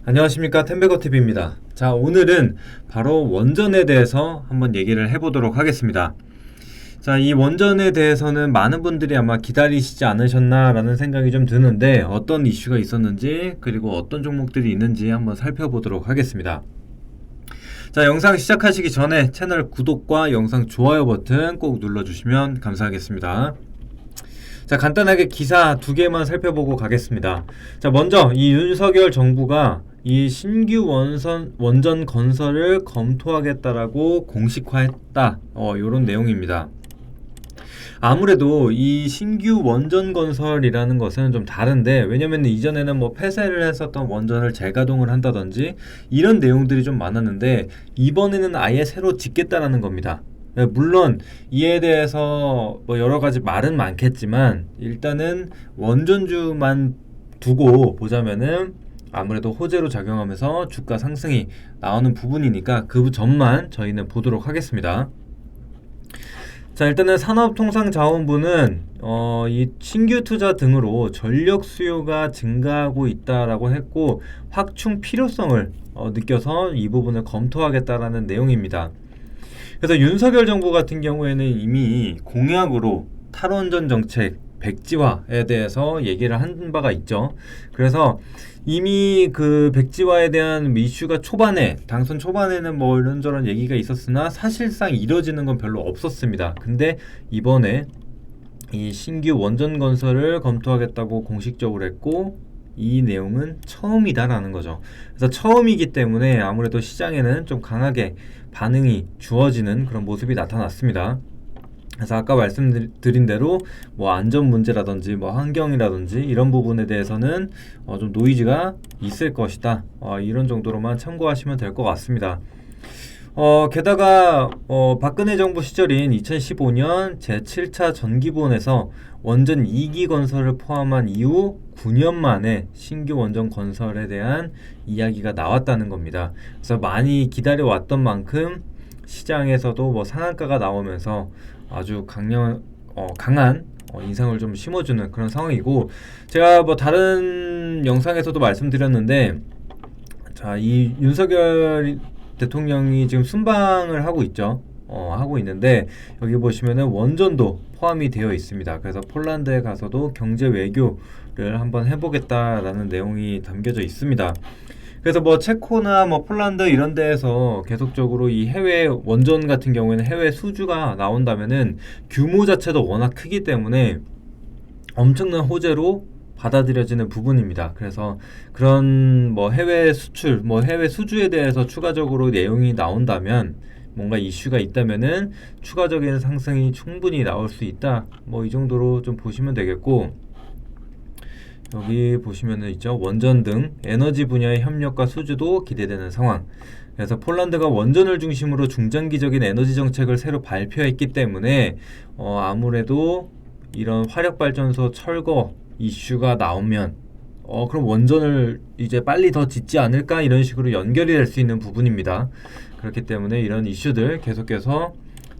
안녕하십니까, 템베거TV입니다. 자, 오늘은 바로 원전에 대해서 한번 얘기를 해보도록 하겠습니다. 자, 이 원전에 대해서는 많은 분들이 아마 기다리시지 않으셨나 라는 생각이 좀 드는데, 어떤 이슈가 있었는지 그리고 어떤 종목들이 있는지 한번 살펴보도록 하겠습니다. 자, 영상 시작하시기 전에 채널 구독과 영상 좋아요 버튼 꼭 눌러주시면 감사하겠습니다. 자, 간단하게 기사 두 개만 살펴보고 가겠습니다. 자, 먼저 이 윤석열 정부가 이 신규 원전 건설을 검토하겠다라고 공식화했다. 요런 내용입니다. 아무래도 이 신규 원전 건설이라는 것은 좀 다른데, 왜냐면 이전에는 뭐 폐쇄를 했었던 원전을 재가동을 한다든지 이런 내용들이 좀 많았는데, 이번에는 아예 새로 짓겠다라는 겁니다. 물론 이에 대해서 뭐 여러 가지 말은 많겠지만, 일단은 원전주만 두고 보자면은 아무래도 호재로 작용하면서 주가 상승이 나오는 부분이니까 그 점만 저희는 보도록 하겠습니다. 자, 일단은 산업통상자원부는 이 신규 투자 등으로 전력 수요가 증가하고 있다라고 했고, 확충 필요성을 느껴서 이 부분을 검토하겠다라는 내용입니다. 그래서 윤석열 정부 같은 경우에는 이미 공약으로 탈원전 정책 백지화에 대해서 얘기를 한 바가 있죠. 그래서 이미 그 백지화에 대한 이슈가 당선 초반에는 뭐 이런저런 얘기가 있었으나 사실상 이뤄지는 건 별로 없었습니다. 근데 이번에 이 신규 원전 건설을 검토하겠다고 공식적으로 했고, 이 내용은 처음이다라는 거죠. 그래서 처음이기 때문에 아무래도 시장에는 좀 강하게 반응이 주어지는 그런 모습이 나타났습니다. 그래서 아까 말씀드린 대로 뭐 안전 문제라든지 뭐 환경이라든지 이런 부분에 대해서는 좀 노이즈가 있을 것이다. 이런 정도로만 참고하시면 될 것 같습니다. 게다가 박근혜 정부 시절인 2015년 제7차 전기본에서 원전 2기 건설을 포함한 이후 9년 만에 신규 원전 건설에 대한 이야기가 나왔다는 겁니다. 그래서 많이 기다려왔던 만큼 시장에서도 뭐 상한가가 나오면서 아주 강한 인상을 좀 심어주는 그런 상황이고, 제가 뭐 다른 영상에서도 말씀드렸는데, 자, 이 윤석열 대통령이 지금 순방을 하고 있죠. 하고 있는데, 여기 보시면은 원전도 포함이 되어 있습니다. 그래서 폴란드에 가서도 경제 외교를 한번 해보겠다라는 내용이 담겨져 있습니다. 그래서 뭐 체코나 뭐 폴란드 이런 데에서 계속적으로 이 해외 원전 같은 경우에는 해외 수주가 나온다면은 규모 자체도 워낙 크기 때문에 엄청난 호재로 받아들여지는 부분입니다. 그래서 그런 뭐 해외 수출, 뭐 해외 수주에 대해서 추가적으로 내용이 나온다면, 뭔가 이슈가 있다면은 추가적인 상승이 충분히 나올 수 있다. 뭐 이 정도로 좀 보시면 되겠고, 여기 보시면은 있죠. 원전 등 에너지 분야의 협력과 수주도 기대되는 상황. 그래서 폴란드가 원전을 중심으로 중장기적인 에너지 정책을 새로 발표했기 때문에 아무래도 이런 화력발전소 철거 이슈가 나오면 그럼 원전을 이제 빨리 더 짓지 않을까, 이런 식으로 연결이 될 수 있는 부분입니다. 그렇기 때문에 이런 이슈들 계속해서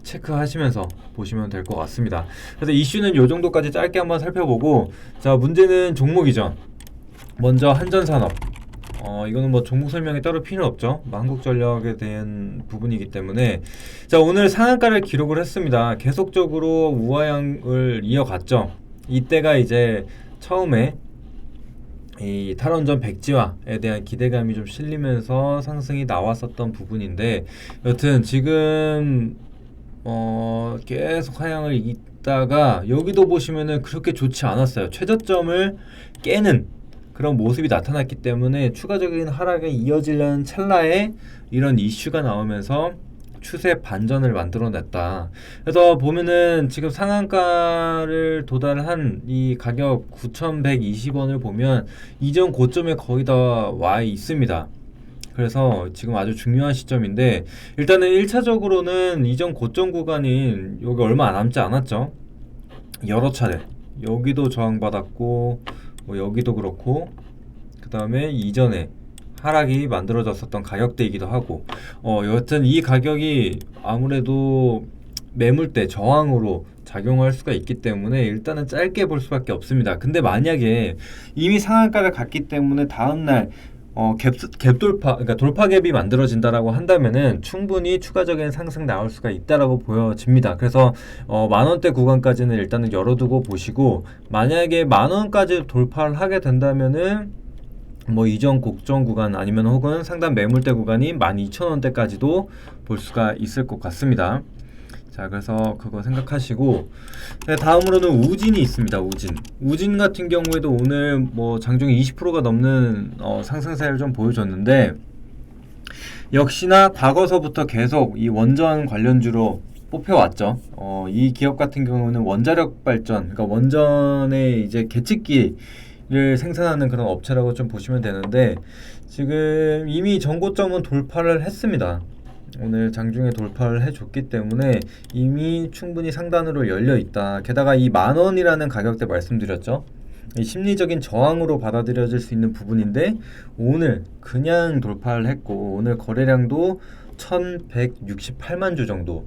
체크하시면서 보시면 될 것 같습니다. 그래서 이슈는 이 정도까지 짧게 한번 살펴보고, 자, 문제는 종목이죠. 먼저 한전산업. 이거는 뭐 종목 설명이 따로 필요 없죠. 한국전력에 대한 부분이기 때문에. 자, 오늘 상한가를 기록을 했습니다. 계속적으로 우하향을 이어갔죠. 이때가 이제 처음에 이 탈원전 백지화에 대한 기대감이 좀 실리면서 상승이 나왔었던 부분인데, 여튼 지금 계속 하향을 잇다가 여기도 보시면은 그렇게 좋지 않았어요. 최저점을 깨는 그런 모습이 나타났기 때문에 추가적인 하락이 이어지려는 찰나에 이런 이슈가 나오면서 추세 반전을 만들어냈다. 그래서 보면은 지금 상한가를 도달한 이 가격 9,120원을 보면 이전 고점에 거의 다 와 있습니다. 그래서 지금 아주 중요한 시점인데, 일단은 1차적으로는 이전 고점 구간인 여기 얼마 남지 않았죠. 여러 차례 여기도 저항받았고, 뭐 여기도 그렇고, 그 다음에 이전에 하락이 만들어졌었던 가격대이기도 하고, 여하튼 이 가격이 아무래도 매물대 저항으로 작용할 수가 있기 때문에 일단은 짧게 볼 수밖에 없습니다. 근데 만약에 이미 상한가를 갔기 때문에 다음날 갭 돌파, 그러니까 돌파 갭이 만들어진다라고 한다면은 충분히 추가적인 상승 나올 수가 있다라고 보여집니다. 그래서 10,000원대 구간까지는 일단은 열어두고 보시고, 만약에 10,000원까지 돌파를 하게 된다면은 뭐 이전 곡전 구간 아니면 혹은 상단 매물대 구간이 12,000원대까지도 볼 수가 있을 것 같습니다. 자, 그래서 그거 생각하시고, 네, 다음으로는 우진이 있습니다. 우진 같은 경우에도 오늘 뭐 장중에 20%가 넘는 상승세를 좀 보여줬는데, 역시나 과거서부터 계속 이 원전 관련주로 뽑혀왔죠. 이 기업 같은 경우는 원자력 발전, 그러니까 원전의 이제 계측기를 생산하는 그런 업체라고 좀 보시면 되는데, 지금 이미 전고점은 돌파를 했습니다. 오늘 장중에 돌파를 해줬기 때문에 이미 충분히 상단으로 열려 있다. 게다가 이 10,000원이라는 가격대 말씀드렸죠. 이 심리적인 저항으로 받아들여질 수 있는 부분인데, 오늘 그냥 돌파를 했고, 오늘 거래량도 1168만 주 정도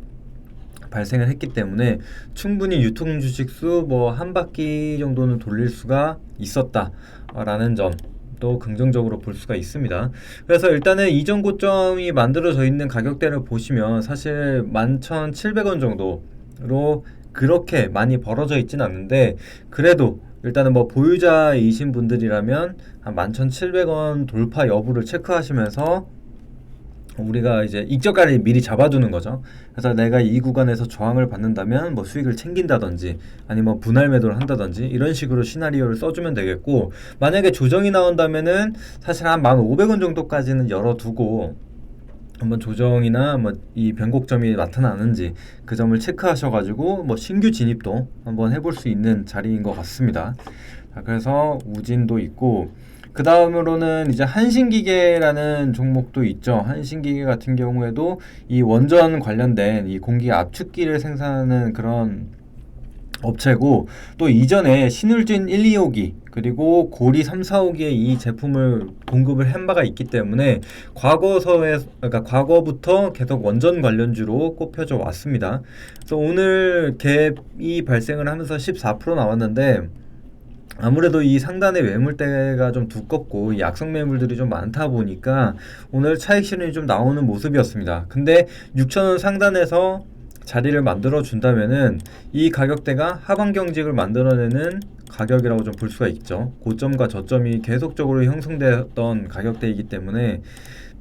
발생을 했기 때문에 충분히 유통 주식수 뭐 한 바퀴 정도는 돌릴 수가 있었다라는 점 또 긍정적으로 볼 수가 있습니다. 그래서 일단은 이전 고점이 만들어져 있는 가격대를 보시면 사실 11,700원 정도로 그렇게 많이 벌어져 있진 않는데, 그래도 일단은 뭐 보유자이신 분들이라면 한 11,700원 돌파 여부를 체크하시면서 우리가 이제 익저가를 미리 잡아두는 거죠. 그래서 내가 이 구간에서 저항을 받는다면 뭐 수익을 챙긴다든지 아니면 분할 매도를 한다든지 이런 식으로 시나리오를 써주면 되겠고, 만약에 조정이 나온다면은 사실 한 1,500원 정도까지는 열어두고 한번 조정이나 뭐 이 변곡점이 나타나는지 그 점을 체크하셔가지고 뭐 신규 진입도 한번 해볼 수 있는 자리인 것 같습니다. 자, 그래서 우진도 있고, 그 다음으로는 이제 한신기계라는 종목도 있죠. 한신기계 같은 경우에도 이 원전 관련된 이 공기 압축기를 생산하는 그런 업체고, 또 이전에 신울진 1, 2호기 그리고 고리 3, 4호기에 이 제품을 공급을 한 바가 있기 때문에 그러니까 과거부터 계속 원전 관련주로 꼽혀져 왔습니다. 그래서 오늘 갭이 발생을 하면서 14% 나왔는데, 아무래도 이 상단의 매물대가 좀 두껍고 이 악성 매물들이 좀 많다 보니까 오늘 차익 실현이 좀 나오는 모습이었습니다. 근데 6,000원 상단에서 자리를 만들어 준다면은 이 가격대가 하방 경직을 만들어내는 가격이라고 좀 볼 수가 있죠. 고점과 저점이 계속적으로 형성되었던 가격대이기 때문에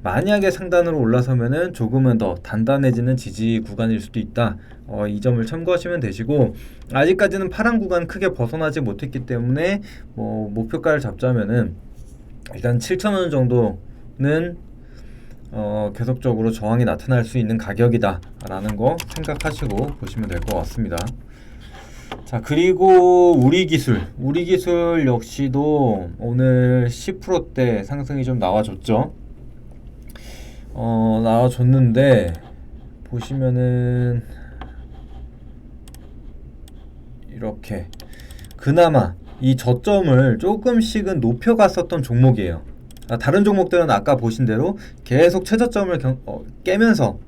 만약에 상단으로 올라서면은 조금은 더 단단해지는 지지 구간일 수도 있다. 이 점을 참고하시면 되시고, 아직까지는 파란 구간 크게 벗어나지 못했기 때문에 뭐 목표가를 잡자면은 일단 7,000원 정도는 계속적으로 저항이 나타날 수 있는 가격이다 라는 거 생각하시고 보시면 될 것 같습니다. 자, 그리고 우리기술 역시도 오늘 10%대 상승이 좀 나와줬죠. 나와줬는데 보시면은 이렇게 그나마 이 저점을 조금씩은 높여갔었던 종목이에요. 다른 종목들은 아까 보신 대로 계속 최저점을 깨면서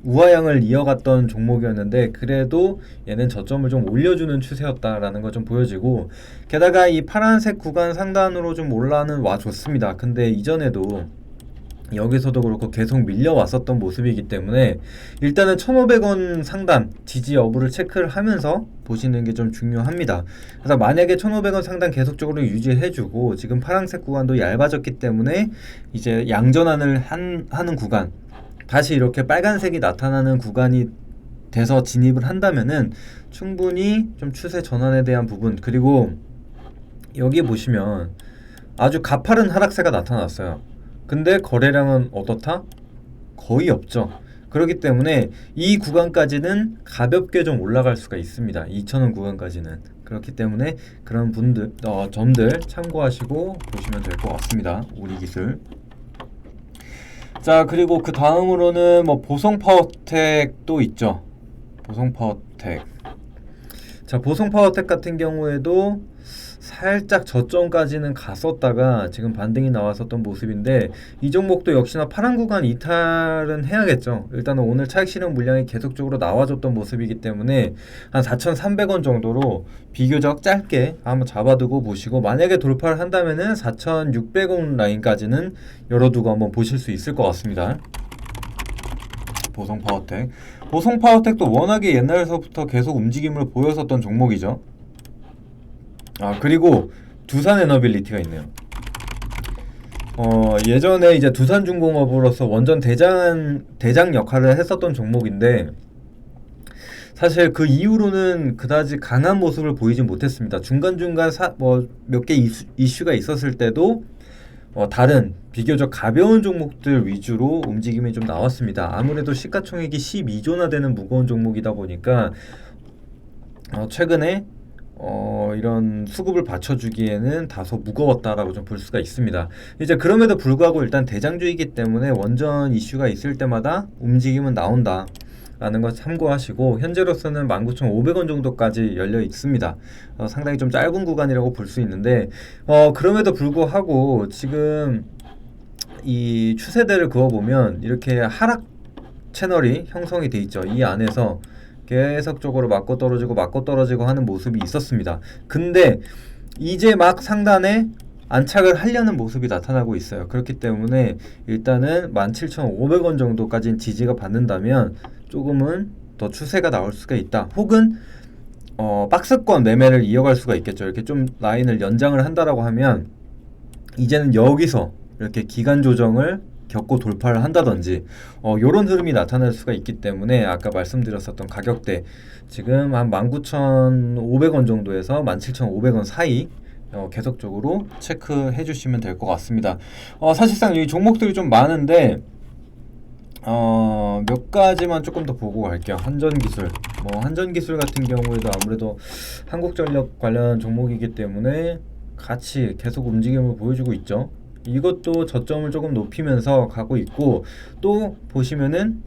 우하향을 이어갔던 종목이었는데, 그래도 얘는 저점을 좀 올려주는 추세였다라는 거 좀 보여지고, 게다가 이 파란색 구간 상단으로 좀 올라는 와줬습니다. 근데 이전에도 여기서도 그렇고 계속 밀려왔었던 모습이기 때문에 일단은 1,500원 상단 지지 여부를 체크를 하면서 보시는 게 좀 중요합니다. 그래서 만약에 1,500원 상단 계속적으로 유지해주고 지금 파란색 구간도 얇아졌기 때문에 이제 양전환을 하는 구간, 다시 이렇게 빨간색이 나타나는 구간이 돼서 진입을 한다면은 충분히 좀 추세 전환에 대한 부분, 그리고 여기 보시면 아주 가파른 하락세가 나타났어요. 근데 거래량은 어떻다? 거의 없죠. 그렇기 때문에 이 구간까지는 가볍게 좀 올라갈 수가 있습니다. 2,000원 구간까지는. 그렇기 때문에 그런 점들 참고하시고 보시면 될 것 같습니다. 우리기술. 자, 그리고 그 다음으로는 뭐 보성파워텍도 있죠. 보성파워텍. 자, 보성파워텍 같은 경우에도 살짝 저점까지는 갔었다가 지금 반등이 나왔었던 모습인데 이 종목도 역시나 파란 구간 이탈은 해야겠죠. 일단은 오늘 차익 실현 물량이 계속적으로 나와줬던 모습이기 때문에 한 4,300원 정도로 비교적 짧게 한번 잡아두고 보시고, 만약에 돌파를 한다면은 4,600원 라인까지는 열어두고 한번 보실 수 있을 것 같습니다. 보성파워텍. 보성파워텍도 워낙에 옛날서부터 계속 움직임을 보였었던 종목이죠. 그리고 두산에너빌리티가 있네요. 예전에 이제 두산중공업으로서 원전 대장 역할을 했었던 종목인데 사실 그 이후로는 그다지 강한 모습을 보이지 못했습니다. 중간중간 몇 개 이슈가 있었을 때도 다른 비교적 가벼운 종목들 위주로 움직임이 좀 나왔습니다. 아무래도 시가총액이 12조나 되는 무거운 종목이다 보니까 최근에 이런 수급을 받쳐주기에는 다소 무거웠다라고 좀 볼 수가 있습니다. 이제 그럼에도 불구하고 일단 대장주이기 때문에 원전 이슈가 있을 때마다 움직임은 나온다 라는 거 참고하시고, 현재로서는 19,500원 정도까지 열려 있습니다. 상당히 좀 짧은 구간이라고 볼 수 있는데 그럼에도 불구하고 지금 이 추세대를 그어보면 이렇게 하락 채널이 형성이 돼 있죠. 이 안에서 계속적으로 맞고 떨어지고 하는 모습이 있었습니다. 근데 이제 막 상단에 안착을 하려는 모습이 나타나고 있어요. 그렇기 때문에 일단은 17,500원 정도까지는 지지가 받는다면 조금은 더 추세가 나올 수가 있다. 혹은 박스권 매매를 이어갈 수가 있겠죠. 이렇게 좀 라인을 연장을 한다라고 하면 이제는 여기서 이렇게 기간 조정을 겪고 돌파를 한다든지 요런 흐름이 나타날 수가 있기 때문에 아까 말씀드렸었던 가격대 지금 한 19,500원 정도에서 17,500원 사이 계속적으로 체크해 주시면 될 것 같습니다. 사실상 이 종목들이 좀 많은데 몇 가지만 조금 더 보고 갈게요. 한전기술. 한전기술 같은 경우에도 아무래도 한국전력 관련 종목이기 때문에 같이 계속 움직임을 보여주고 있죠. 이것도 저점을 조금 높이면서 가고 있고, 또 보시면은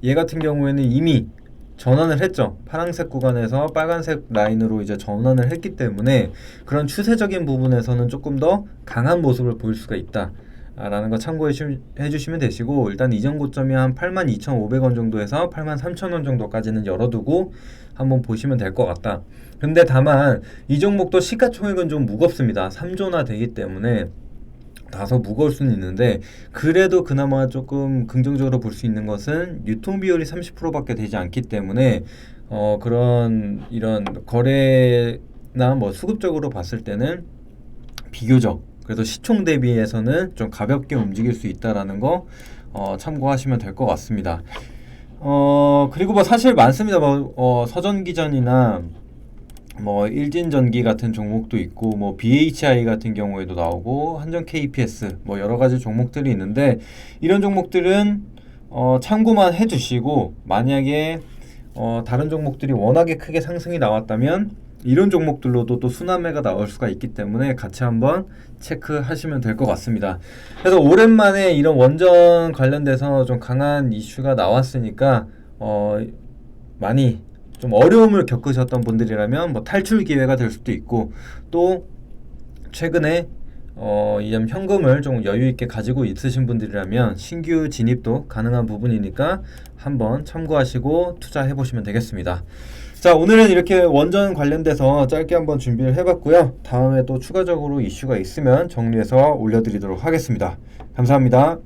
얘 같은 경우에는 이미 전환을 했죠. 파란색 구간에서 빨간색 라인으로 이제 전환을 했기 때문에 그런 추세적인 부분에서는 조금 더 강한 모습을 보일 수가 있다 라는 거 참고해 주시면 되시고, 일단 이전 고점이 한 82,500원 정도에서 83,000원 정도까지는 열어두고 한번 보시면 될 것 같다. 근데 다만 이 종목도 시가총액은 좀 무겁습니다. 3조나 되기 때문에 다소 무거울 수는 있는데, 그래도 그나마 조금 긍정적으로 볼 수 있는 것은 유통비율이 30%밖에 되지 않기 때문에 그런 이런 거래나 수급적으로 봤을 때는 비교적 그래도 시총 대비해서는 좀 가볍게 움직일 수 있다라는 거 참고하시면 될 것 같습니다. 그리고 사실 많습니다. 서전기전이나 일진전기 같은 종목도 있고 BHI 같은 경우에도 나오고 한전 KPS 여러 가지 종목들이 있는데, 이런 종목들은 참고만 해주시고, 만약에 다른 종목들이 워낙에 크게 상승이 나왔다면 이런 종목들로도 또 순환매가 나올 수가 있기 때문에 같이 한번 체크하시면 될 것 같습니다. 그래서 오랜만에 이런 원전 관련돼서 좀 강한 이슈가 나왔으니까 많이 좀 어려움을 겪으셨던 분들이라면 탈출 기회가 될 수도 있고, 또 최근에 이 현금을 좀 여유 있게 가지고 있으신 분들이라면 신규 진입도 가능한 부분이니까 한번 참고하시고 투자해 보시면 되겠습니다. 자, 오늘은 이렇게 원전 관련돼서 짧게 한번 준비를 해봤고요. 다음에 또 추가적으로 이슈가 있으면 정리해서 올려드리도록 하겠습니다. 감사합니다.